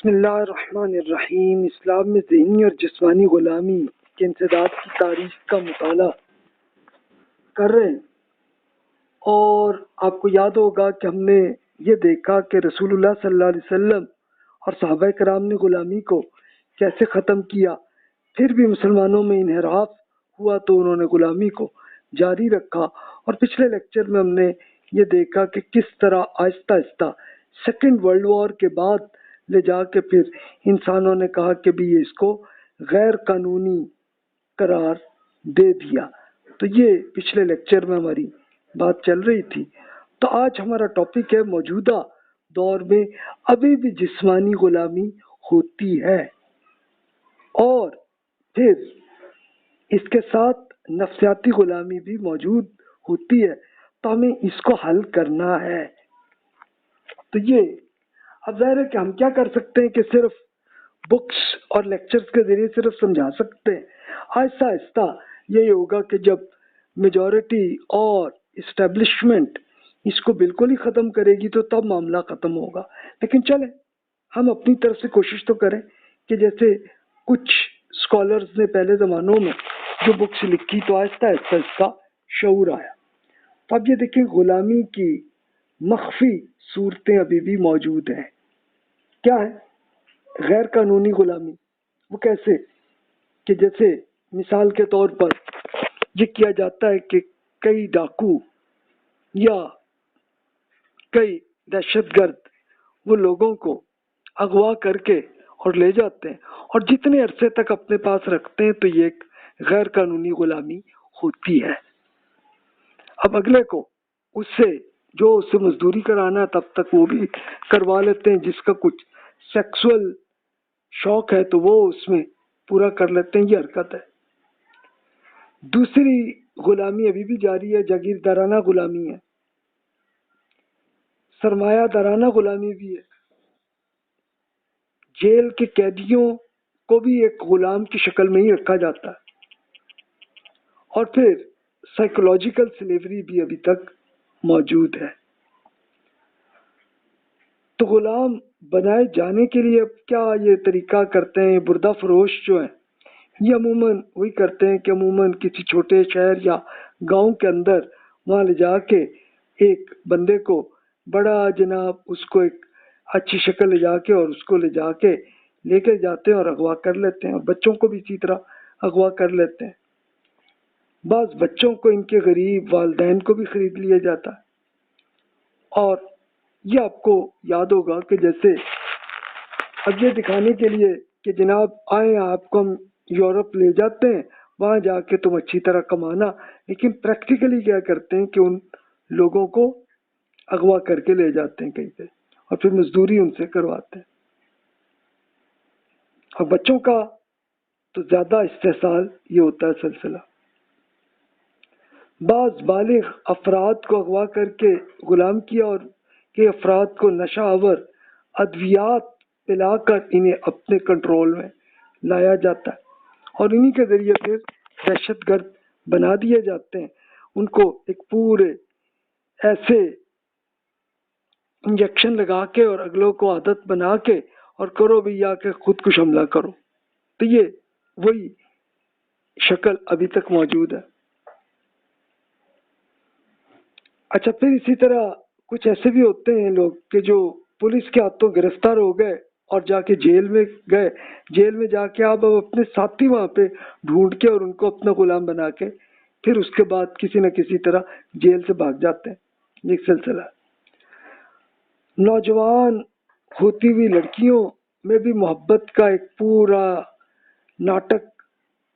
بسم اللہ الرحمن الرحیم۔ اسلام میں ذہنی اور جسمانی غلامی کے انسداد کی تاریخ کا مطالعہ کر رہے ہیں، اور آپ کو یاد ہوگا کہ ہم نے یہ دیکھا کہ رسول اللہ صلی اللہ علیہ وسلم اور صحابہ کرام نے غلامی کو کیسے ختم کیا، پھر بھی مسلمانوں میں انحراف ہوا تو انہوں نے غلامی کو جاری رکھا، اور پچھلے لیکچر میں ہم نے یہ دیکھا کہ کس طرح آہستہ آہستہ سیکنڈ ورلڈ وار کے بعد لے جا کے پھر انسانوں نے کہا کہ بھی اس کو غیر قانونی قرار دے دیا۔ تو یہ پچھلے لیکچر میں ہماری بات چل رہی تھی۔ تو آج ہمارا ٹاپک ہے موجودہ دور میں ابھی بھی جسمانی غلامی ہوتی ہے، اور پھر اس کے ساتھ نفسیاتی غلامی بھی موجود ہوتی ہے، تو ہمیں اس کو حل کرنا ہے۔ تو یہ اب ظاہر ہے کہ ہم کیا کر سکتے ہیں کہ صرف بکس اور لیکچرز کے ذریعے صرف سمجھا سکتے ہیں۔ آہستہ آہستہ یہی ہوگا کہ جب میجورٹی اور اسٹیبلشمنٹ اس کو بالکل ہی ختم کرے گی تو تب معاملہ ختم ہوگا۔ لیکن چلیں ہم اپنی طرف سے کوشش تو کریں کہ جیسے کچھ اسکالرز نے پہلے زمانوں میں جو بکس لکھی تو آہستہ آہستہ اس کا شعور آیا۔ تو اب یہ دیکھیں غلامی کی مخفی صورتیں ابھی بھی موجود ہیں۔ کیا ہے غیر قانونی غلامی؟ وہ کیسے کہ جیسے مثال کے طور پر یہ کیا جاتا ہے کہ کئی ڈاکو یا کئی دہشت گرد وہ لوگوں کو اغوا کر کے اور لے جاتے ہیں، اور جتنے عرصے تک اپنے پاس رکھتے ہیں تو یہ ایک غیر قانونی غلامی ہوتی ہے۔ اب اگلے کو اس سے مزدوری کرانا ہے تب تک وہ بھی کروا لیتے ہیں، جس کا کچھ سیکسول شوق ہے تو وہ اس میں پورا کر لیتے ہیں۔ یہ حرکت ہے۔ دوسری غلامی ابھی بھی جاری ہے، جاگیردارانہ غلامی ہے، سرمایہ دارانہ غلامی بھی ہے۔ جیل کے قیدیوں کو بھی ایک غلام کی شکل میں ہی رکھا جاتا ہے، اور پھر سائیکولوجیکل سلیوری بھی ابھی تک موجود ہے۔ تو غلام بنائے جانے کے لیے اب کیا یہ طریقہ کرتے ہیں بردہ فروش جو ہیں، یہ عموماً وہی کرتے ہیں کہ عموماً کسی چھوٹے شہر یا گاؤں کے اندر وہاں لے جا کے ایک بندے کو بڑا جناب اس کو ایک اچھی شکل لے جا کے اور اس کو لے کے جاتے ہیں اور اغوا کر لیتے ہیں، اور بچوں کو بھی اسی طرح اغوا کر لیتے ہیں۔ بعض بچوں کو ان کے غریب والدین کو بھی خرید لیا جاتا ہے۔ اور یہ آپ کو یاد ہوگا کہ جیسے اب یہ دکھانے کے لیے کہ جناب آئیں آپ کو ہم یورپ لے جاتے ہیں، وہاں جا کے تم اچھی طرح کمانا، لیکن پریکٹیکلی کیا کرتے ہیں کہ ان لوگوں کو اغوا کر کے لے جاتے ہیں کہیں پہ، اور پھر مزدوری ان سے کرواتے ہیں۔ اور بچوں کا تو زیادہ استحصال یہ ہوتا ہے سلسلہ۔ بعض بالغ افراد کو اغوا کر کے غلام کیا، اور کہ افراد کو نشہ آور ادویات پلا کر انہیں اپنے کنٹرول میں لایا جاتا ہے، اور انہی کے ذریعے پھر دہشت گرد بنا دیے جاتے ہیں۔ ان کو ایک پورے ایسے انجیکشن لگا کے اور اگلوں کو عادت بنا کے اور کرو بھی آ کے خودکش حملہ کرو۔ تو یہ وہی شکل ابھی تک موجود ہے۔ اچھا، پھر اسی طرح کچھ ایسے بھی ہوتے ہیں لوگ کہ جو پولیس کے ہاتھوں گرفتار ہو گئے اور جا کے جیل میں گئے، جیل میں جا کے آپ اپنے ساتھی وہاں پہ ڈھونڈ کے اور ان کو اپنا غلام بنا کے پھر اس کے بعد کسی نہ کسی طرح جیل سے بھاگ جاتے ہیں۔ یہ سلسلہ ہے۔ نوجوان ہوتی ہوئی لڑکیوں میں بھی محبت کا ایک پورا ناٹک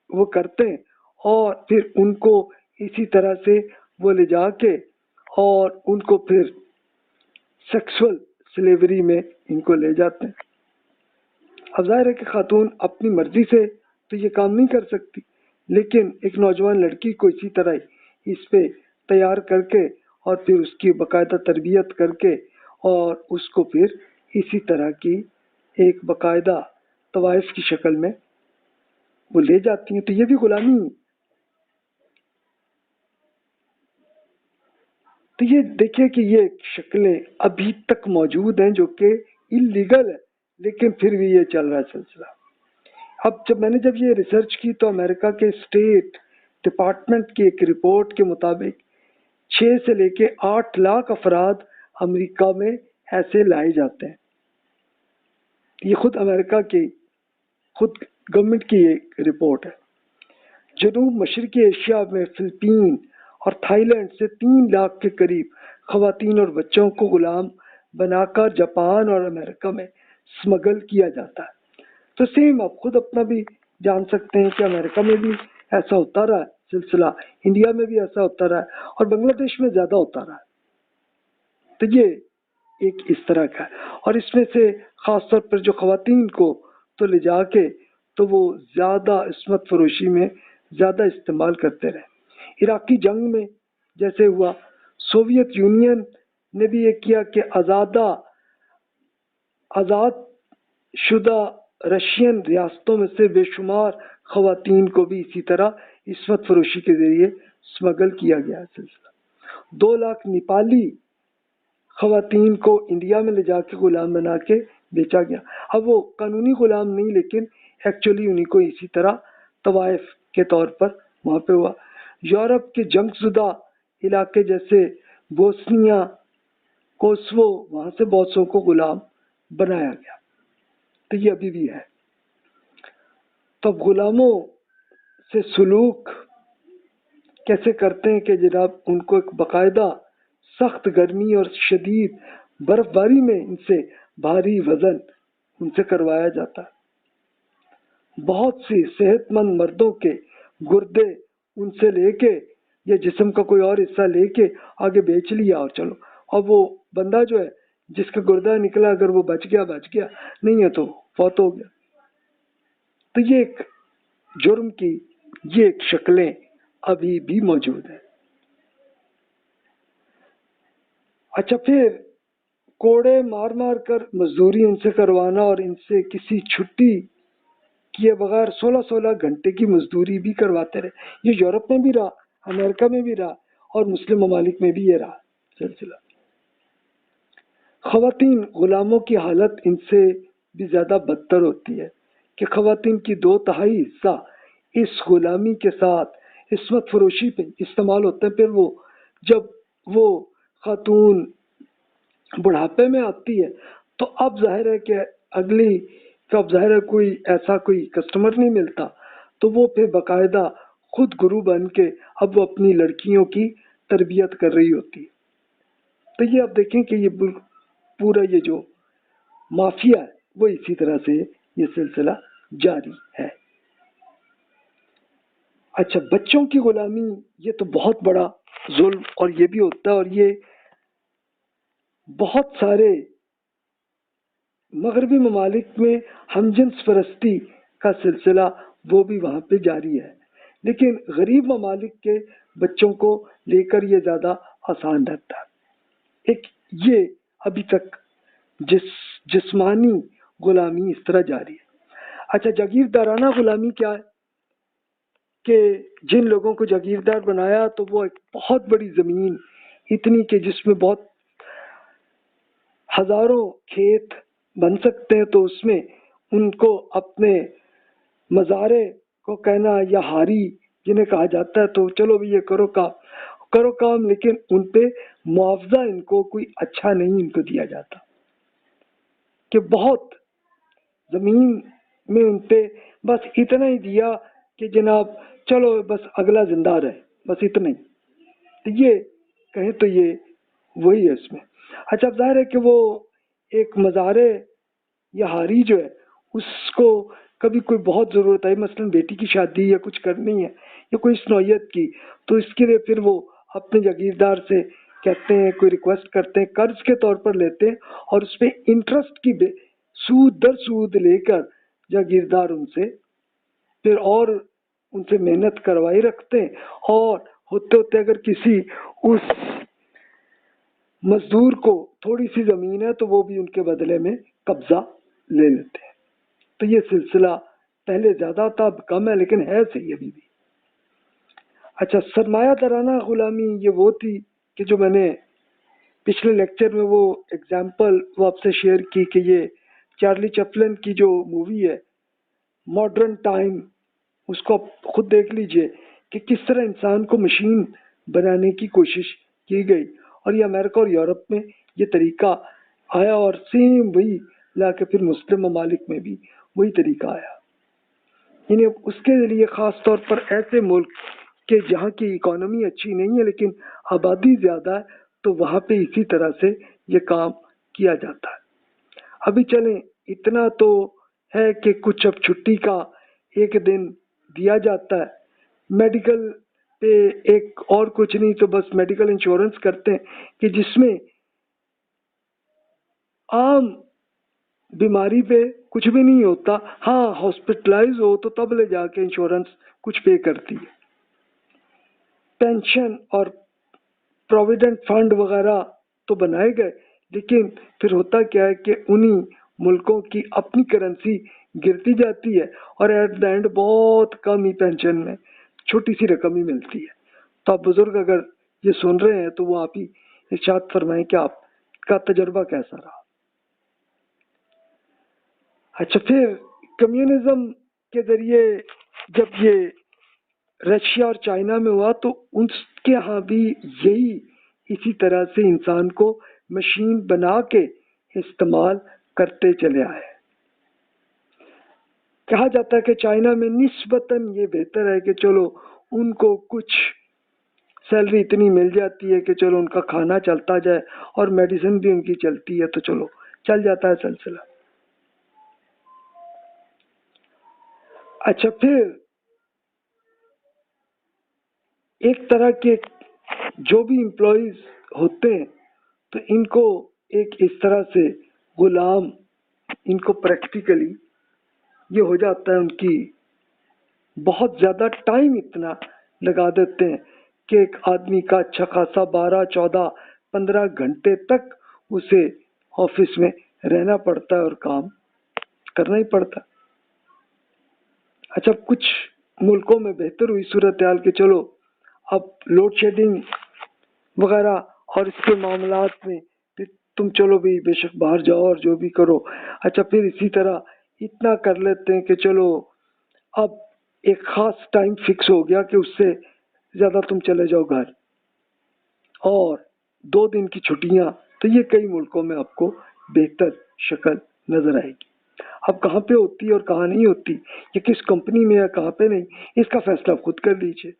وہ کرتے ہیں، اور پھر ان کو اسی طرح سے وہ لے جا کے اور ان کو پھر سیکسول سلیوری میں ان کو لے جاتے ہیں۔ اب ظاہر ہے کہ خاتون اپنی مرضی سے تو یہ کام نہیں کر سکتی، لیکن ایک نوجوان لڑکی کو اسی طرح اس پہ تیار کر کے اور پھر اس کی باقاعدہ تربیت کر کے اور اس کو پھر اسی طرح کی ایک باقاعدہ طوائف کی شکل میں وہ لے جاتی ہیں۔ تو یہ بھی غلامی ہے۔ تو یہ دیکھیے کہ یہ شکلیں ابھی تک موجود ہیں جو کہ انلیگل ہے، لیکن پھر بھی یہ چل رہا ہے سلسلہ۔ اب میں نے جب یہ ریسرچ کی تو امریکہ کے اسٹیٹ ڈپارٹمنٹ کی ایک رپورٹ کے مطابق 6 سے لے کے 8 لاکھ افراد امریکہ میں ایسے لائے جاتے ہیں۔ یہ خود امریکہ کی خود گورنمنٹ کی ایک رپورٹ ہے۔ جنوب مشرقی ایشیا میں فلپین اور تھائی لینڈ سے 3 لاکھ کے قریب خواتین اور بچوں کو غلام بنا کر جاپان اور امریکہ میں سمگل کیا جاتا ہے۔ تو سیم آپ خود اپنا بھی جان سکتے ہیں کہ امریکہ میں بھی ایسا ہوتا رہا ہے سلسلہ، انڈیا میں بھی ایسا ہوتا رہا ہے، اور بنگلہ دیش میں زیادہ ہوتا رہا ہے۔ تو یہ ایک اس طرح کا ہے، اور اس میں سے خاص طور پر جو خواتین کو تو لے جا کے تو وہ زیادہ عصمت فروشی میں زیادہ استعمال کرتے رہے۔ عراقی جنگ میں جیسے ہوا، سوویت یونین نے بھی یہ کیا کہ آزاد شدہ رشین ریاستوں میں سے بے شمار خواتین کو بھی اسی طرح عصمت فروشی کے ذریعے سمگل کیا گیا سلسلہ۔ 2 لاکھ نیپالی خواتین کو انڈیا میں لے جا کے غلام بنا کے بیچا گیا۔ اب وہ قانونی غلام نہیں، لیکن ایکچولی انہیں کو اسی طرح طوائف کے طور پر وہاں پہ ہوا۔ یورپ کے جنگ زدہ علاقے جیسے بوسنیا کوسوو، وہاں سے بہت سو کو غلام بنایا گیا۔ تو یہ ابھی بھی ہے۔ تب غلاموں سے سلوک کیسے کرتے ہیں کہ جناب ان کو ایک باقاعدہ سخت گرمی اور شدید برف باری میں ان سے بھاری وزن ان سے کروایا جاتا ہے۔ بہت سی صحت مند مردوں کے گردے ان سے لے کے یا جسم کا کوئی اور حصہ لے کے آگے بیچ لیا، اور چلو اب وہ بندہ جو ہے جس کا گردہ نکلا، اگر وہ بچ گیا نہیں ہے تو فوت ہو گیا۔ تو یہ ایک جرم کی یہ ایک شکلیں ابھی بھی موجود ہیں۔ اچھا، پھر کوڑے مار مار کر مزدوری ان سے کروانا اور ان سے کسی چھٹی کیے بغیر 16 گھنٹے کی مزدوری بھی کرواتے رہے۔ یہ یورپ میں بھی رہا، امریکہ میں بھی رہا، اور مسلم ممالک میں بھی یہ رہا سلسلہ۔ خواتین غلاموں کی حالت ان سے بھی زیادہ بدتر ہوتی ہے کہ خواتین کی 2/3 حصہ اس غلامی کے ساتھ عصمت فروشی پہ استعمال ہوتے ہیں۔ پھر وہ جب وہ خاتون بڑھاپے میں آتی ہے تو اب ظاہر ہے کہ کوئی ایسا کوئی کسٹمر نہیں ملتا، تو وہ پھر باقاعدہ خود گرو بن کے اب وہ اپنی لڑکیوں کی تربیت کر رہی ہوتی ہے۔ تو یہ آپ دیکھیں کہ یہ پورا یہ جو مافیا ہے وہ اسی طرح سے یہ سلسلہ جاری ہے۔ اچھا، بچوں کی غلامی یہ تو بہت بڑا ظلم اور یہ بھی ہوتا ہے، اور یہ بہت سارے مغربی ممالک میں ہم جنس پرستی کا سلسلہ وہ بھی وہاں پہ جاری ہے، لیکن غریب ممالک کے بچوں کو لے کر یہ زیادہ آسان رہتا ہے۔ ایک یہ ابھی تک جسمانی غلامی اس طرح جاری ہے۔ اچھا، جاگیردارانہ غلامی کیا ہے کہ جن لوگوں کو جاگیردار بنایا تو وہ ایک بہت بڑی زمین اتنی کہ جس میں بہت ہزاروں کھیت بن سکتے ہیں، تو اس میں ان کو اپنے مزارے کو کہنا یا ہاری جنہیں کہا جاتا ہے، تو چلو بھی یہ کرو کام، لیکن ان پہ معاوضہ ان کو کوئی اچھا نہیں ان کو دیا جاتا، کہ بہت زمین میں ان پہ بس اتنا ہی دیا کہ جناب چلو بس اگلا زندہ رہے، بس اتنا ہی۔ تو یہ کہیں تو یہ وہی ہے اس میں۔ اچھا، اب ظاہر ہے کہ وہ ایک مزارے یا ہاری جو ہے اس کو کبھی کوئی بہت ضرورت آئی، مثلا بیٹی کی شادی یا کچھ کرنی ہے یا کوئی اس نوعیت کی، تو اس کے لیے پھر وہ اپنے جاگیردار سے کہتے ہیں، کوئی ریکویسٹ کرتے ہیں، قرض کے طور پر لیتے ہیں، اور اس پہ انٹرسٹ کی سود در سود لے کر جاگیردار ان سے پھر اور ان سے محنت کروائی رکھتے ہیں، اور ہوتے ہوتے اگر کسی اس مزدور کو تھوڑی سی زمین ہے تو وہ بھی ان کے بدلے میں قبضہ لے لیتے ہیں۔ تو یہ سلسلہ پہلے زیادہ تھا، اب کم ہے، لیکن ہے صحیح ابھی بھی۔ اچھا، سرمایہ دارانہ غلامی یہ وہ تھی کہ جو میں نے پچھلے لیکچر میں وہ ایگزامپل وہ آپ سے شیئر کی کہ یہ چارلی چپلن کی جو مووی ہے ماڈرن ٹائم، اس کو آپ خود دیکھ لیجئے کہ کس طرح انسان کو مشین بنانے کی کوشش کی گئی، اور یہ امریکہ اور یورپ میں یہ طریقہ آیا، اور سیم وہی لا کے پھر مسلم ممالک میں بھی وہی طریقہ آیا. یعنی اس کے لیے خاص طور پر ایسے ملک کہ جہاں کی اکانومی اچھی نہیں ہے لیکن آبادی زیادہ ہے، تو وہاں پہ اسی طرح سے یہ کام کیا جاتا ہے. ابھی چلیں اتنا تو ہے کہ کچھ اب چھٹی کا ایک دن دیا جاتا ہے، میڈیکل پہ ایک اور کچھ نہیں تو بس میڈیکل انشورنس کرتے ہیں کہ جس میں عام بیماری پہ کچھ بھی نہیں ہوتا، ہاں ہاسپٹلائز ہو تو تب لے جا کے انشورنس کچھ پے کرتی ہے. پینشن اور پروویڈنٹ فنڈ وغیرہ تو بنائے گئے، لیکن پھر ہوتا کیا ہے کہ انہی ملکوں کی اپنی کرنسی گرتی جاتی ہے، اور ایٹ دا اینڈ بہت کم ہی پینشن میں چھوٹی سی رقم ہی ملتی ہے. تو آپ بزرگ اگر یہ سن رہے ہیں تو وہ آپ ہی ارشاد فرمائیں کہ آپ کا تجربہ کیسا رہا. اچھا، پھر کمیونزم کے ذریعے جب یہ رشیا اور چائنا میں ہوا تو ان کے ہاں بھی یہی اسی طرح سے انسان کو مشین بنا کے استعمال کرتے چلے آئے. کہا جاتا ہے کہ چائنا میں نسبتاً یہ بہتر ہے کہ چلو ان کو کچھ سیلری اتنی مل جاتی ہے کہ چلو ان کا کھانا چلتا جائے اور میڈیسن بھی ان کی چلتی ہے، تو چلو چل جاتا ہے سلسلہ. اچھا، پھر ایک طرح کے جو بھی امپلائیز ہوتے ہیں تو ان کو ایک اس طرح سے غلام، ان کو پریکٹیکلی یہ ہو جاتا ہے، ان کی بہت زیادہ ٹائم اتنا لگا دیتے ہیں کہ ایک آدمی کا اچھا خاصا 12 14 15 گھنٹے تک اسے آفس میں رہنا پڑتا ہے اور کام کرنا ہی پڑتا ہے. اچھا، کچھ ملکوں میں بہتر ہوئی صورتحال کہ چلو اب لوڈ شیڈنگ وغیرہ اور اس کے معاملات میں پھر تم چلو بھی بے شک باہر جاؤ اور جو بھی کرو. اچھا، پھر اسی طرح اتنا کر لیتے ہیں کہ چلو اب ایک خاص ٹائم فکس ہو گیا کہ اس سے زیادہ تم چلے جاؤ گھر، اور 2 دن کی چھٹیاں. تو یہ کئی ملکوں میں آپ کو بہتر شکل نظر آئے گی. اب کہاں پہ ہوتی ہے اور کہاں نہیں ہوتی، یہ کس کمپنی میں ہے کہاں پہ نہیں، اس کا فیصلہ خود کر لیجئے.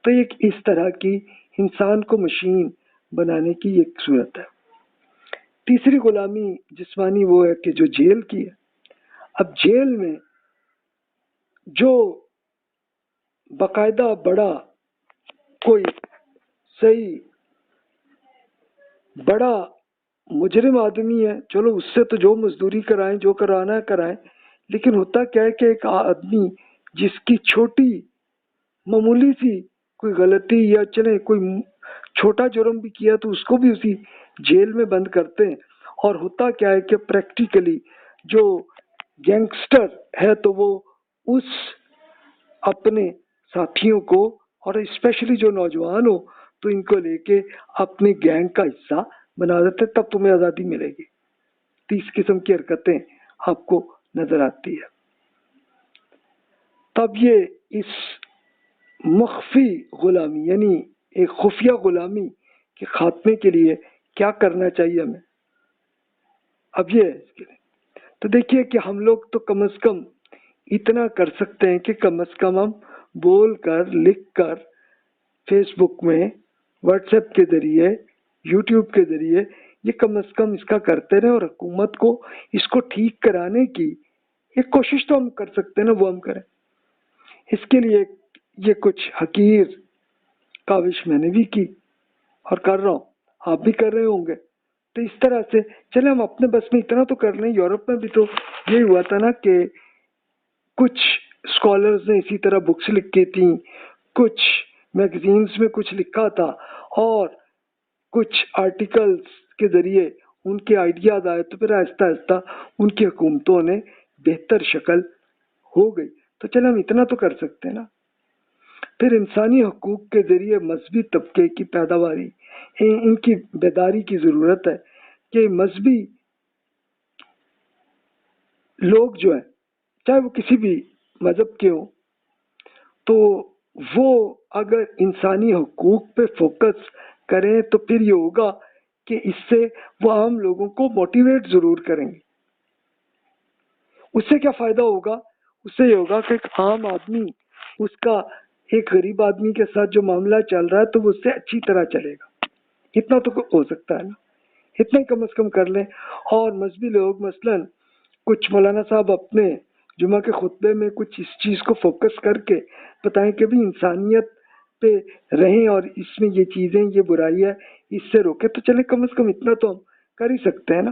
تو ایک اس طرح کی انسان کو مشین بنانے کی ایک صورت ہے. تیسری غلامی جسمانی وہ ہے کہ جو جیل کی ہے. اب جیل میں جو باقاعدہ بڑا کوئی صحیح بڑا مجرم آدمی ہے، چلو اس سے تو جو مزدوری کرائیں، جو کرانا ہے کرائیں، لیکن ہوتا کیا ہے کہ ایک آدمی جس کی چھوٹی معمولی سی کوئی غلطی یا چلے کوئی چھوٹا جرم بھی کیا تو اس کو بھی اسی جیل میں بند کرتے ہیں. اور ہوتا کیا ہے کہ پریکٹیکلی جو گینگسٹر ہے تو وہ اس اپنے ساتھیوں کو، اور اسپیشلی جو نوجوان ہو تو ان کو لے کے اپنے گینگ کا حصہ بنا دیتے، تب تمہیں آزادی ملے گی. 30 قسم کی حرکتیں آپ کو نظر آتی ہے. تب یہ اس مخفی غلامی یعنی ایک خفیہ غلامی کے خاتمے کے لیے کیا کرنا چاہیے ہمیں. اب یہ اس کے لیے تو دیکھیے کہ ہم لوگ تو کم از کم اتنا کر سکتے ہیں کہ کم از کم ہم بول کر، لکھ کر، فیس بک میں، واٹس ایپ کے ذریعے، یوٹیوب کے ذریعے یہ کم از کم اس کا کرتے رہیں، اور حکومت کو اس کو ٹھیک کرانے کی ایک کوشش تو ہم کر سکتے ہیں نا، وہ ہم کریں. اس کے لیے یہ کچھ حقیر کاوش میں نے بھی کی اور کر رہا ہوں، آپ بھی کر رہے ہوں گے. تو اس طرح سے چلے ہم اپنے بس میں اتنا تو کر لیں. یورپ میں بھی تو یہی ہوا تھا نا کہ کچھ اسکالرز نے اسی طرح بکس لکھی تھیں، کچھ میگزینز میں کچھ لکھا تھا، اور کچھ آرٹیکلز کے ذریعے ان کے آئیڈیاز آئے تو پھر آہستہ آہستہ ان کی حکومتوں نے بہتر شکل ہو گئی. تو چلے ہم اتنا تو کر سکتے ہیں نا. پھر انسانی حقوق کے ذریعے مذہبی طبقے کی پیداواری، ان کی بیداری کی ضرورت ہے کہ مذہبی لوگ جو ہیں چاہے وہ کسی بھی مذہب کے ہوں، تو وہ اگر انسانی حقوق پہ فوکس کریں تو پھر یہ ہوگا کہ اس سے وہ عام لوگوں کو موٹیویٹ ضرور کریں گے۔ اس سے کیا فائدہ ہوگا؟ اس سے یہ ہوگا کہ ایک عام آدمی، اس کا ایک غریب آدمی کے ساتھ جو معاملہ چل رہا ہے تو وہ اس سے اچھی طرح چلے گا۔ اتنا تو ہو سکتا ہے نا، اتنا ہی کم از کم کر لیں۔ اور مذہبی لوگ مثلاً کچھ مولانا صاحب اپنے جمعہ کے خطبے میں کچھ اس چیز کو فوکس کر کے بتائیں کہ بھی انسانیت پہ رہیں اور اس میں یہ چیزیں، یہ برائی ہے، اس سے روکے، تو چلے کم از کم اتنا تو ہم کر ہی سکتے ہیں نا۔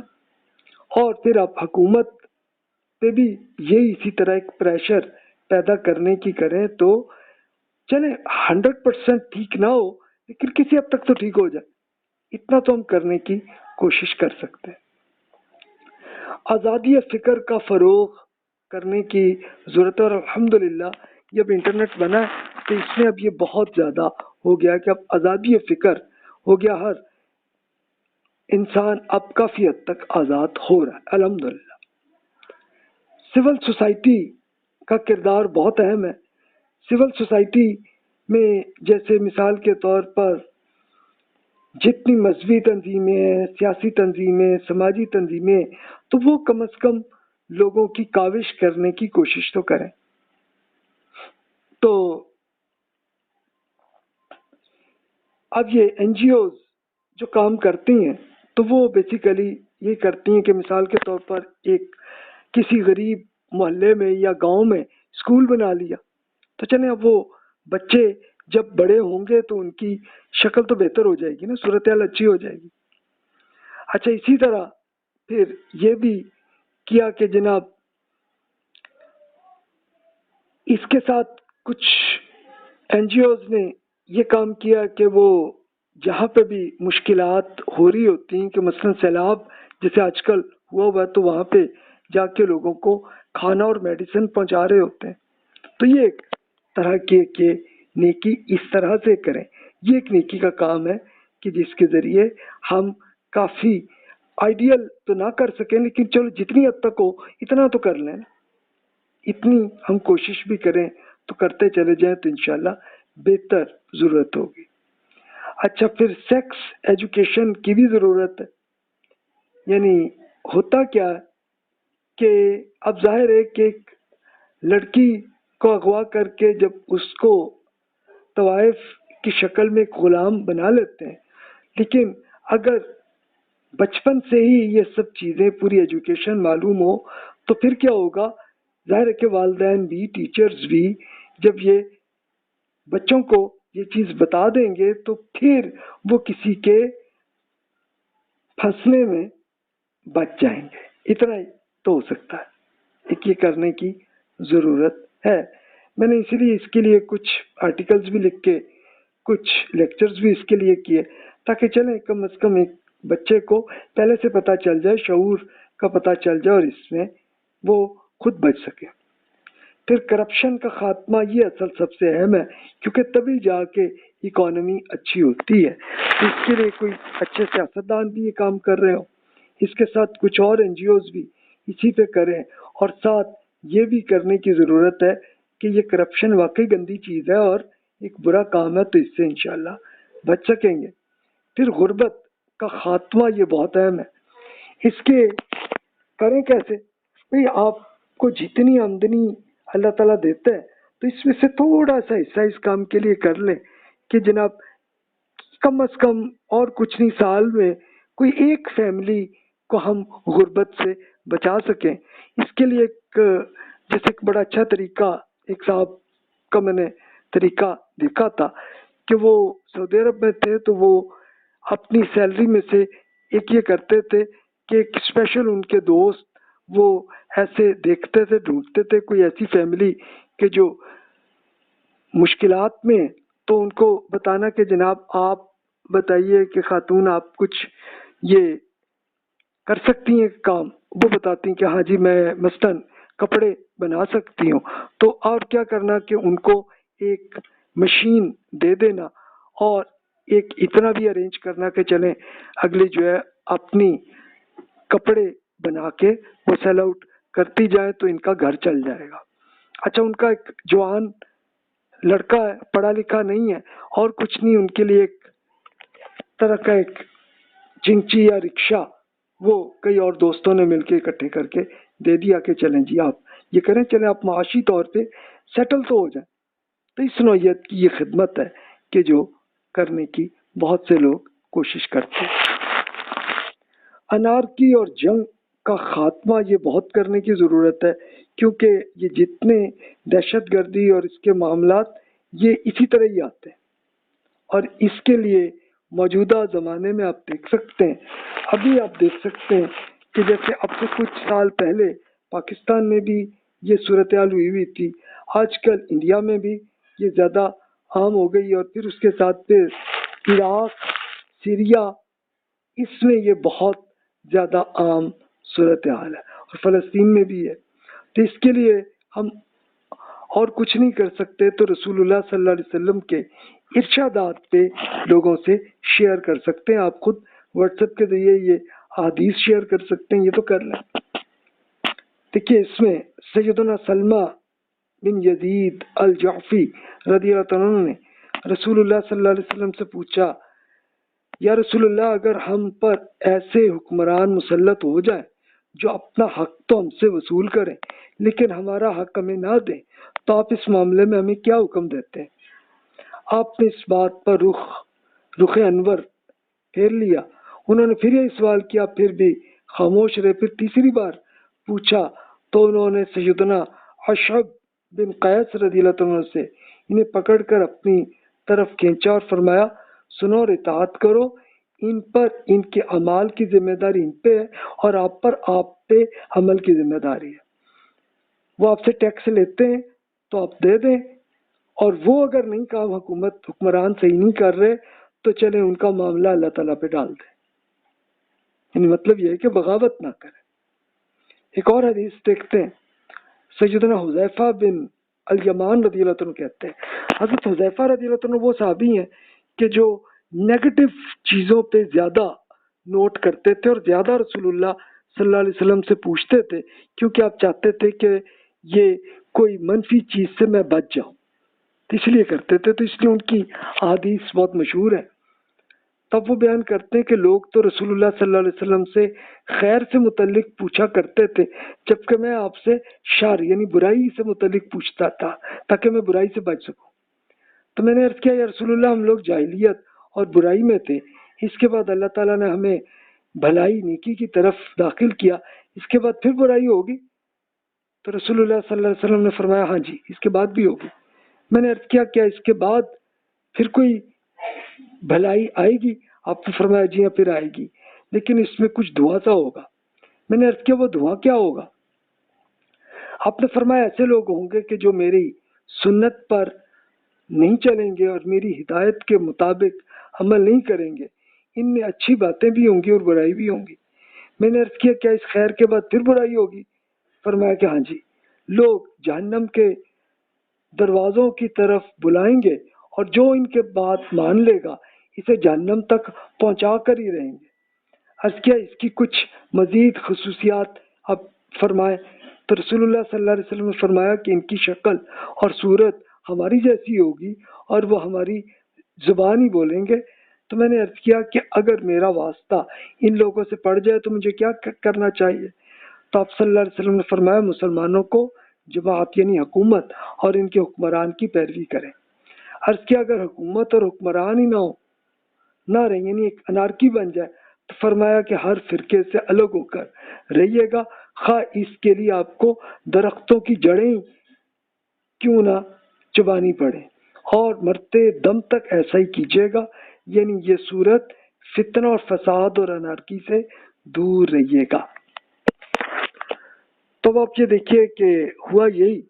اور پھر آپ حکومت پہ بھی یہ اسی طرح ایک پریشر پیدا کرنے کی کریں تو چلے 100% ٹھیک نہ ہو لیکن کسی حد تک تو ٹھیک ہو جائے، اتنا تو ہم کرنے کی کوشش کر سکتے ہیں۔ آزادی فکر کا فروغ کرنے کی ضرورت ہے، اور الحمدللہ جب انٹرنیٹ بنا ہے تو اس میں اب یہ بہت زیادہ ہو گیا کہ اب آزادی فکر ہو گیا، ہر انسان اب کافی حد تک آزاد ہو رہا ہے الحمدللہ۔ سول سوسائٹی کا کردار بہت اہم ہے۔ سول سوسائٹی میں جیسے مثال کے طور پر جتنی مذہبی تنظیمیں، سیاسی تنظیمیں، سماجی تنظیمیں، تو وہ کم از کم لوگوں کی کاوش کرنے کی کوشش تو کریں۔ تو اب یہ این جی اوز جو کام کرتی ہیں تو وہ بیسیکلی یہ کرتی ہیں کہ مثال کے طور پر ایک کسی غریب محلے میں یا گاؤں میں اسکول بنا لیا تو چلیں اب وہ بچے جب بڑے ہوں گے تو ان کی شکل تو بہتر ہو جائے گی نا، صورتحال اچھی ہو جائے گی۔ اچھا، اسی طرح پھر یہ بھی کیا کہ جناب اس کے ساتھ کچھ این جی اوز نے یہ کام کیا کہ وہ جہاں پہ بھی مشکلات ہو رہی ہوتی ہیں کہ مثلا سیلاب جیسے آج کل ہوا ہے تو وہاں پہ جا کے لوگوں کو کھانا اور میڈیسن پہنچا رہے ہوتے ہیں، تو یہ ایک طرح کے نیکی اس طرح سے کریں۔ یہ ایک نیکی کا کام ہے کہ جس کے ذریعے ہم کافی آئیڈیل تو نہ کر سکیں لیکن چلو جتنی حد تک ہو اتنا تو کر لیں، اتنی ہم کوشش بھی کریں تو کرتے چلے جائیں تو انشاءاللہ بہتر ضرورت ہوگی۔ اچھا، پھر سیکس ایجوکیشن کی بھی ضرورت ہے۔ یعنی ہوتا کیا ہے کہ اب ظاہر ہے کہ ایک لڑکی کو اغوا کر کے جب اس کو طوائف کی شکل میں ایک غلام بنا لیتے ہیں، لیکن اگر بچپن سے ہی یہ سب چیزیں پوری ایجوکیشن معلوم ہو تو پھر کیا ہوگا؟ ظاہر ہے کہ والدین بھی، ٹیچرز بھی جب یہ بچوں کو یہ چیز بتا دیں گے تو پھر وہ کسی کے پھنسنے میں بچ جائیں گے۔ اتنا ہی تو ہو سکتا ہے، ایک یہ کرنے کی ضرورت ہے۔ میں نے اسی لیے اس کے لیے کچھ آرٹیکلز بھی لکھ کے کچھ لیکچرز بھی اس کے لیے کیے تاکہ چلیں کم از کم ایک بچے کو پہلے سے پتہ چل جائے، شعور کا پتہ چل جائے اور اس میں وہ خود بچ سکے۔ پھر کرپشن کا خاتمہ، یہ اصل سب سے اہم ہے کیونکہ تبھی جا کے اکانومی اچھی ہوتی ہے۔ اس کے لیے کوئی اچھے سیاستدان بھی یہ کام کر رہے ہو، اس کے ساتھ کچھ اور این جی اوز بھی اسی پہ کریں، اور ساتھ یہ بھی کرنے کی ضرورت ہے کہ یہ کرپشن واقعی گندی چیز ہے اور ایک برا کام ہے، تو اس سے انشاءاللہ بچ سکیں گے۔ پھر غربت کا خاتمہ، یہ بہت اہم ہے۔ اس کے کریں کیسے؟ بھئی آپ کو جتنی آمدنی اللہ تعالیٰ دیتا ہے تو اس میں سے تھوڑا سا حصہ اس کام کے لیے کر لیں کہ جناب کم از کم اور کچھ نہیں، سال میں کوئی ایک فیملی کو ہم غربت سے بچا سکیں۔ اس کے لیے ایک جیسے ایک بڑا اچھا طریقہ ایک صاحب کا میں نے طریقہ دیکھا تھا کہ وہ سعودی عرب میں تھے تو وہ اپنی سیلری میں سے ایک یہ کرتے تھے کہ ایک اسپیشل ان کے دوست وہ ایسے دیکھتے تھے، ڈھونڈتے تھے کوئی ایسی فیملی کہ جو مشکلات میں، تو ان کو بتانا کہ جناب آپ بتائیے کہ خاتون آپ کچھ یہ کر سکتی ہیں کام، وہ بتاتی ہیں کہ ہاں جی میں مثلاً کپڑے بنا سکتی ہوں، تو آپ کیا کرنا کہ ان کو ایک مشین دے دینا اور ایک اتنا بھی ارینج کرنا کہ چلیں اگلے جو ہے اپنی کپڑے بنا کے وہ سیل آؤٹ کرتی جائیں تو ان کا گھر چل جائے گا. اچھا ان کا ایک جوان لڑکا ہے, پڑھا لکھا نہیں ہے اور کچھ نہیں, ان کے لیے ایک طرح کا ایک چنچی یا رکشا وہ کئی اور دوستوں نے مل کے اکٹھے کر کے دے دیا کہ چلیں جی آپ یہ کریں, چلیں آپ معاشی طور پہ سیٹل تو ہو جائیں. تو اس نوعیت کی یہ خدمت ہے کہ جو کرنے کی بہت سے لوگ کوشش کرتے ہیں. انارکی اور جنگ کا خاتمہ یہ بہت کرنے کی ضرورت ہے, کیونکہ یہ جتنے دہشت گردی اور اس کے معاملات یہ اسی طرح ہی آتے ہیں, اور اس کے لیے موجودہ زمانے میں آپ دیکھ سکتے ہیں, ابھی آپ دیکھ سکتے ہیں کہ جیسے اب سے کچھ سال پہلے پاکستان میں بھی یہ صورتحال ہوئی تھی, آج کل انڈیا میں بھی یہ زیادہ عام ہو گئی, اور پھر اس کے ساتھ پھر عراق, سیریا, اس میں یہ بہت زیادہ عام صورتحال ہے, اور فلسطین میں بھی ہے. تو اس کے لیے ہم اور کچھ نہیں کر سکتے تو رسول اللہ صلی اللہ علیہ وسلم کے ارشادات پہ لوگوں سے شیئر کر سکتے ہیں. آپ خود واٹس ایپ کے ذریعے یہ حدیث شیئر کر سکتے ہیں, یہ تو کر لیں. دیکھیے اس میں سیدنا سلمہ بن یزید الجعفی رضی اللہ عنہ نے رسول اللہ صلی اللہ علیہ وسلم سے پوچھا, یا رسول اللہ اگر ہم پر ایسے حکمران مسلط ہو جائیں جو اپنا حق تو ہم سے وصول کریں لیکن ہمارا حق ہمیں نہ دیں, تو آپ اس معاملے میں ہمیں کیا حکم دیتے ہیں؟ آپ نے اس بات پر رخ انور پھیر لیا. انہوں نے پھر یہ سوال کیا, پھر بھی خاموش رہے. پھر تیسری بار پوچھا تو انہوں نے سیدنا اشعب بن قیس رضی اللہ عنہ سے انہیں پکڑ کر اپنی طرف کھینچا اور فرمایا, سنو اور اطاعت کرو, ان پر ان کے اعمال کی ذمہ داری ان پہ ہے اور آپ پہ عمل کی ذمہ داری ہے. وہ آپ سے ٹیکس لیتے ہیں تو آپ دے دیں, اور وہ اگر نہیں کام حکمران صحیح نہیں کر رہے تو چلیں ان کا معاملہ اللہ تعالیٰ پہ ڈال دیں. یعنی مطلب یہ ہے کہ بغاوت نہ کریں. ایک اور حدیث دیکھتے ہیں, سیدنا حذیفہ بن الیمان رضی اللہ عنہ کہتے ہیں, حضرت حذیفہ رضی اللہ عنہ وہ صحابی ہیں کہ جو نیگیٹو چیزوں پہ زیادہ نوٹ کرتے تھے اور زیادہ رسول اللہ صلی اللہ علیہ وسلم سے پوچھتے تھے, کیونکہ آپ چاہتے تھے کہ یہ کوئی منفی چیز سے میں بچ جاؤں, اس لیے کرتے تھے. تو اس لیے ان کی حدیث بہت مشہور ہے. تب وہ بیان کرتے ہیں کہ لوگ تو رسول اللہ صلی اللہ علیہ وسلم سے خیر سے متعلق پوچھا کرتے تھے, جبکہ میں آپ سے شر یعنی برائی سے متعلق پوچھتا تھا تاکہ میں برائی سے بچ سکوں. تو میں نے عرض کیا, یا رسول اللہ ہم لوگ جاہلیت اور برائی میں تھے, اس کے بعد اللہ تعالیٰ نے ہمیں بھلائی نیکی کی طرف داخل کیا, اس کے بعد پھر برائی ہوگی؟ تو رسول اللہ صلی اللہ علیہ وسلم نے فرمایا, ہاں جی اس کے بعد بھی ہوگی. میں نے عرض کیا, کیا اس کے بعد پھر کوئی بھلائی آئے گی؟ آپ نے فرمایا جی ہاں پھر آئے گی, لیکن اس میں کچھ دھواں سا ہوگا. میں نے عرض کیا وہ دھواں کیا ہوگا؟ آپ نے فرمایا ایسے لوگ ہوں گے کہ جو میری سنت پر نہیں چلیں گے اور میری ہدایت کے مطابق عمل نہیں کریں گے, ان میں اچھی باتیں بھی ہوں گی اور برائی بھی ہوں گی. میں نے عرض کیا, کیا اس خیر کے بعد پھر برائی ہوگی؟ فرمایا کہ ہاں جی, لوگ جہنم کے دروازوں کی طرف بلائیں گے اور جو ان کے بات مان لے گا اسے جہنم تک پہنچا کر ہی رہیں گے. عرض کیا اس کی کچھ مزید خصوصیات اب فرمائیں؟ تو رسول اللہ صلی اللہ علیہ وسلم نے فرمایا کہ ان کی شکل اور صورت ہماری جیسی ہوگی اور وہ ہماری زبان ہی بولیں گے. تو میں نے عرض کیا کہ اگر میرا واسطہ ان لوگوں سے پڑ جائے تو مجھے کیا کرنا چاہیے؟ تو آپ صلی اللہ علیہ وسلم نے فرمایا مسلمانوں کو جماعت یعنی حکومت اور ان کے حکمران کی پیروی کریں. عرض کیا اگر حکومت اور حکمران ہی نہ رہیں یعنی ایک انارکی بن جائے, تو فرمایا کہ ہر فرقے سے الگ ہو کر رہیے گا, خواہ اس کے لیے آپ کو درختوں کی جڑیں کیوں نہ چبانی پڑے, اور مرتے دم تک ایسا ہی کیجیے گا. یعنی یہ صورت فتنہ اور فساد اور انارکی سے دور رہیے گا. تو آپ یہ دیکھیے کہ ہوا یہی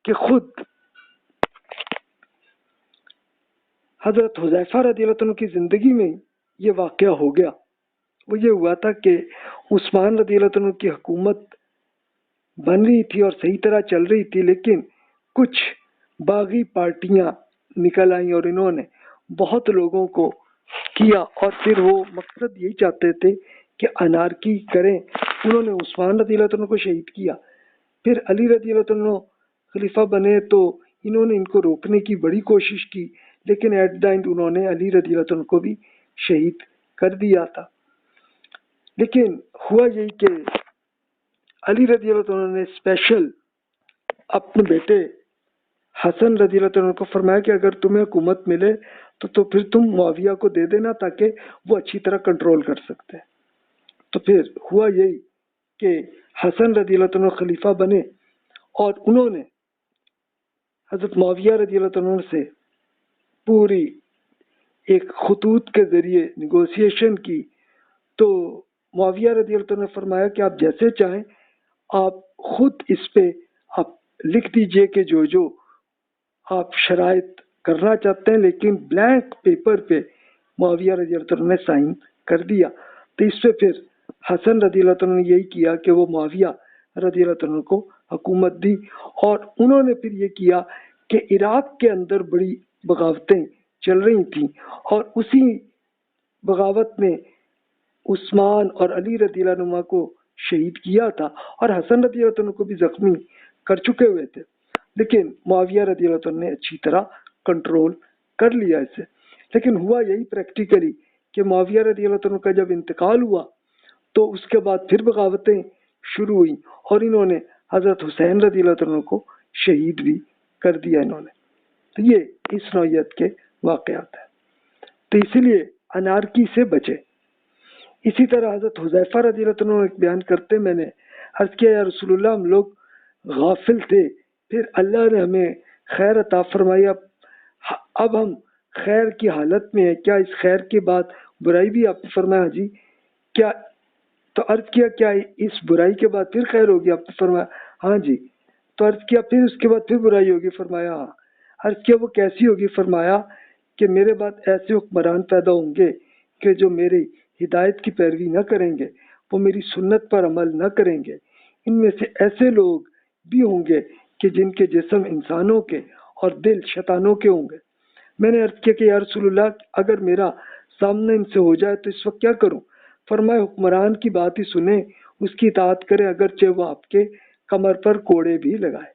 کہ خود حضرت حذیفہ رضی اللہ عنہ کی زندگی میں یہ واقعہ ہو گیا. وہ یہ ہوا تھا کہ عثمان رضی اللہ عنہ کی حکومت بن رہی تھی اور صحیح طرح چل رہی تھی, لیکن کچھ باغی پارٹیاں نکل آئیں اور انہوں نے بہت لوگوں کو کیا, اور پھر وہ مقصد یہی چاہتے تھے کہ انارکی کریں. انہوں نے عثمان رضی اللہ عنہ کو شہید کیا, پھر علی رضی اللہ عنہ خلیفہ بنے تو انہوں نے ان کو روکنے کی بڑی کوشش کی، لیکن ایٹ دا اینڈ انہوں نے علی رضی اللہ عنہ کو بھی شہید کر دیا تھا۔ لیکن ہوا یہی کہ علی رضی اللہ عنہ نے اسپیشل اپنے بیٹے حسن رضی اللہ عنہ کو فرمایا کہ اگر تمہیں حکومت ملے تو پھر تم معاویہ کو دے دینا تاکہ وہ اچھی طرح کنٹرول کر سکتے ہیں۔ تو پھر ہوا یہی کہ حسن رضی اللہ عنہ خلیفہ بنے اور انہوں نے حضرت معاویہ رضی اللہ عنہ سے پوری ایک خطوط کے ذریعے نیگوسیشن کی۔ تو معاویہ رضی اللہ عنہ نے فرمایا کہ آپ جیسے چاہیں آپ خود اس پہ آپ لکھ دیجئے کہ جو آپ شرائط کرنا چاہتے ہیں، لیکن بلینک پیپر پہ معاویہ رضی اللہ عنہ نے سائن کر دیا۔ تو اس پہ پھر حسن رضی اللہ عنہ نے یہی کیا کہ وہ معاویہ رضی اللہ عنہ کو حکومت دی، اور انہوں نے پھر یہ کیا کہ عراق کے اندر بڑی بغاوتیں چل رہی تھیں، اور اسی بغاوت میں عثمان اور علی رضی اللہ عنہ کو شہید کیا تھا، اور حسن رضی اللہ عنہ کو بھی زخمی کر چکے ہوئے تھے، لیکن معاویہ رضی اللہ عنہ نے اچھی طرح کنٹرول کر لیا اسے۔ لیکن ہوا یہی پریکٹیکلی کہ معاویہ رضی اللہ عنہ کا جب انتقال ہوا تو اس کے بعد پھر بغاوتیں شروع ہوئیں، اور انہوں نے حضرت حسین رضی اللہ عنہ کو شہید بھی کر دیا انہوں نے۔ تو یہ اس نوعیت کے واقعات ہیں، تو اسی لیے انارکی سے بچے۔ اسی طرح حضرت حذیفہ رضی اللہ عنہ ایک بیان کرتے، میں نے عرض کیا یا رسول اللہ ہم لوگ غافل تھے، پھر اللہ نے ہمیں خیر عطا فرمائی، اب ہم خیر کی حالت میں ہیں، کیا اس خیر کے بعد برائی بھی؟ آپ نے فرمایا جی کیا؟ تو عرض کیا کیا اس برائی کے بعد پھر خیر ہوگی؟ آپ نے فرمایا ہاں جی۔ تو عرض کیا پھر اس کے بعد پھر برائی ہوگی؟ فرمایا ہاں۔ عرض کیا وہ کیسی ہوگی؟ فرمایا کہ میرے بعد ایسے حکمران پیدا ہوں گے کہ جو میری ہدایت کی پیروی نہ کریں گے، وہ میری سنت پر عمل نہ کریں گے، ان میں سے ایسے لوگ بھی ہوں گے کہ جن کے جسم انسانوں کے اور دل شیطانوں کے ہوں گے۔ میں نے عرض کیا کہ یا رسول اللہ اگر میرا سامنا ان سے ہو جائے تو اس وقت کیا کروں؟ فرمائے حکمران کی بات ہی سنیں، اس کی اطاعت کریں، اگرچہ وہ آپ کے کمر پر کوڑے بھی لگائے۔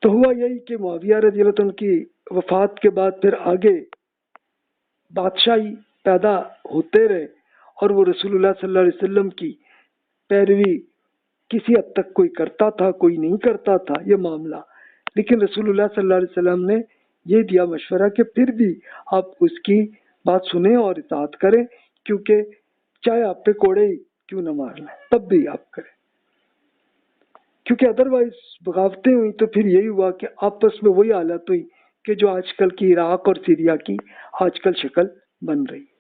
تو ہوا یہی کہ معاویہ رضی اللہ عنہ کی وفات کے بعد پھر آگے بادشاہی پیدا ہوتے رہے، اور وہ رسول اللہ صلی اللہ علیہ وسلم کی پیروی کسی حد تک کوئی کرتا تھا، کوئی نہیں کرتا تھا، یہ معاملہ۔ لیکن رسول اللہ صلی اللہ علیہ وسلم نے یہ دیا مشورہ کہ پھر بھی آپ اس کی بات سنیں اور اطاعت کریں، کیونکہ چاہے آپ پہ کوڑے ہی کیوں نہ مار لیں تب بھی آپ کریں، کیونکہ ادروائز بغاوتیں ہوئی تو پھر یہی ہوا کہ آپس میں وہی حالت ہوئی کہ جو آج کل کی عراق اور سیریا کی آج کل شکل بن رہی ہے۔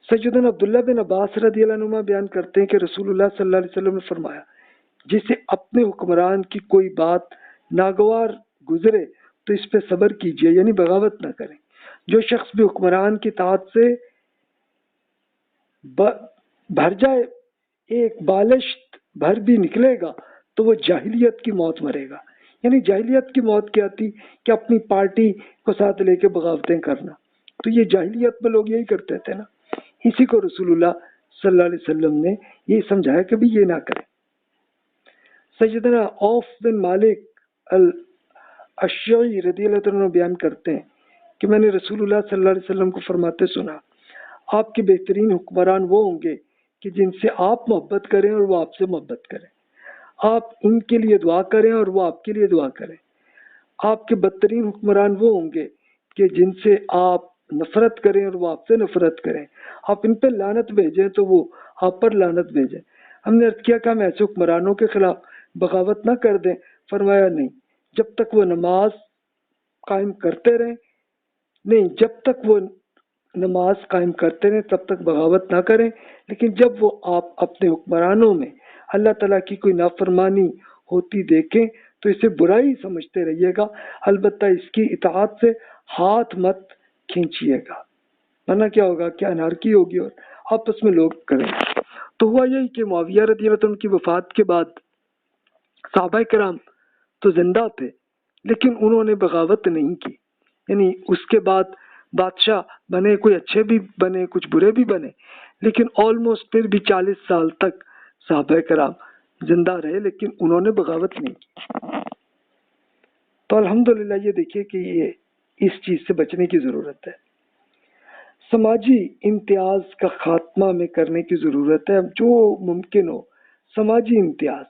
سیدنا عبداللہ بن عباس رضی اللہ عنہ بیان کرتے ہیں کہ رسول اللہ صلی اللہ علیہ وسلم نے فرمایا جسے اپنے حکمران کی کوئی بات ناگوار گزرے تو اس پہ صبر کیجیے، یعنی بغاوت نہ کریں۔ جو شخص بھی حکمران کی اطاعت سے بھر جائے، ایک بالشت بھر بھی نکلے گا تو وہ جاہلیت کی موت مرے گا۔ یعنی جاہلیت کی موت کیا تھی کہ اپنی پارٹی کو ساتھ لے کے بغاوتیں کرنا، تو یہ جاہلیت میں لوگ یہی کرتے تھے نا، اسی کو رسول اللہ صلی اللہ علیہ وسلم نے یہ سمجھایا کہ بھی یہ نہ کریں۔ سیدنا عوف بن مالک الاشعری رضی اللہ عنہ بیان کرتے ہیں کہ میں نے رسول اللہ صلی اللہ علیہ وسلم کو فرماتے سنا، آپ کے بہترین حکمران وہ ہوں گے کہ جن سے آپ محبت کریں اور وہ آپ سے محبت کریں، آپ ان کے لیے دعا کریں اور وہ آپ کے لیے دعا کریں۔ آپ کے بدترین حکمران وہ ہوں گے کہ جن سے آپ نفرت کریں اور وہ آپ سے نفرت کریں، آپ ان پہ لعنت بھیجیں تو وہ آپ پر لعنت بھیجیں۔ ہم نے عرض کیا کہ ہم ایسے حکمرانوں کے خلاف بغاوت نہ کر دیں؟ فرمایا نہیں، جب تک وہ نماز قائم کرتے رہیں، نہیں جب تک وہ نماز قائم کرتے رہیں تب تک بغاوت نہ کریں، لیکن جب وہ آپ اپنے حکمرانوں میں اللہ تعالیٰ کی کوئی نافرمانی ہوتی دیکھیں تو اسے برائی سمجھتے رہیے گا، البتہ اس کی اطاعت سے ہاتھ مت کھینچیے گا، ورنہ کیا ہوگا کہ انارکی ہوگی اور آپس میں لوگ کریں گے۔ تو ہوا یہی کہ معاویہ رضی اللہ عنہ کی وفات کے بعد صحابہ کرام تو زندہ تھے لیکن انہوں نے بغاوت نہیں کی، یعنی اس کے بعد بادشاہ بنے، کوئی اچھے بھی بنے کچھ برے بھی بنے، لیکن آلموسٹ پھر بھی 40 سال تک صحابہ کرام زندہ رہے لیکن انہوں نے بغاوت نہیں کی. تو الحمدللہ یہ دیکھیے کہ یہ اس چیز سے بچنے کی ضرورت ہے. سماجی امتیاز کا خاتمہ میں کرنے کی ضرورت ہے. جو ممکن ہو سماجی امتیاز،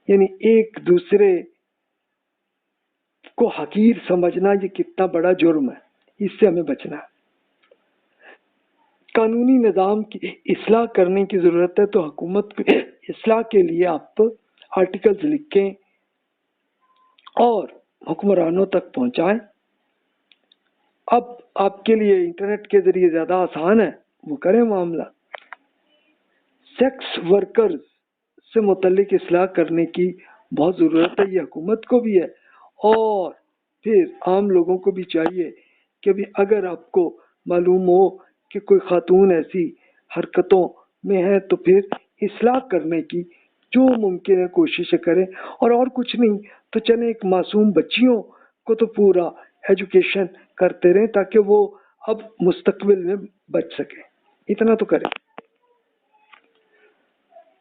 یعنی ایک دوسرے کو حقیر سمجھنا، یہ کتنا بڑا جرم ہے، اس سے ہمیں بچنا ہے. قانونی نظام کی اصلاح کرنے کی ضرورت ہے. تو حکومت کو اصلاح کے لیے آپ آرٹیکلز لکھیں اور حکمرانوں تک پہنچائیں. اب آپ کے لیے انٹرنیٹ کے ذریعے زیادہ آسان ہے، وہ کریں معاملہ. سیکس ورکرز سے متعلق اصلاح کرنے کی بہت ضرورت ہے، یہ حکومت کو بھی ہے اور پھر عام لوگوں کو بھی چاہیے کہ بھی اگر آپ کو معلوم ہو کہ کوئی خاتون ایسی حرکتوں میں ہے تو پھر اصلاح کرنے کی جو ممکن ہے کوشش کریں. اور کچھ نہیں تو چلیں ایک معصوم بچیوں کو تو پورا ایجوکیشن کرتے رہیں تاکہ وہ اب مستقبل میں بچ سکیں. اتنا تو کریں.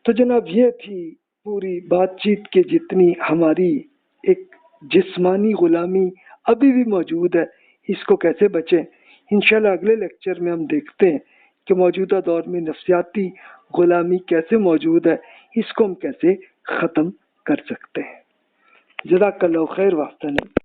تو جناب یہ تھی پوری بات چیت کے جتنی ہماری ایک جسمانی غلامی ابھی بھی موجود ہے، اس کو کیسے بچیں. انشاءاللہ اگلے لیکچر میں ہم دیکھتے ہیں کہ موجودہ دور میں نفسیاتی غلامی کیسے موجود ہے، اس کو ہم کیسے ختم کر سکتے ہیں. جزاک اللہ خیر. وافطہ نہیں.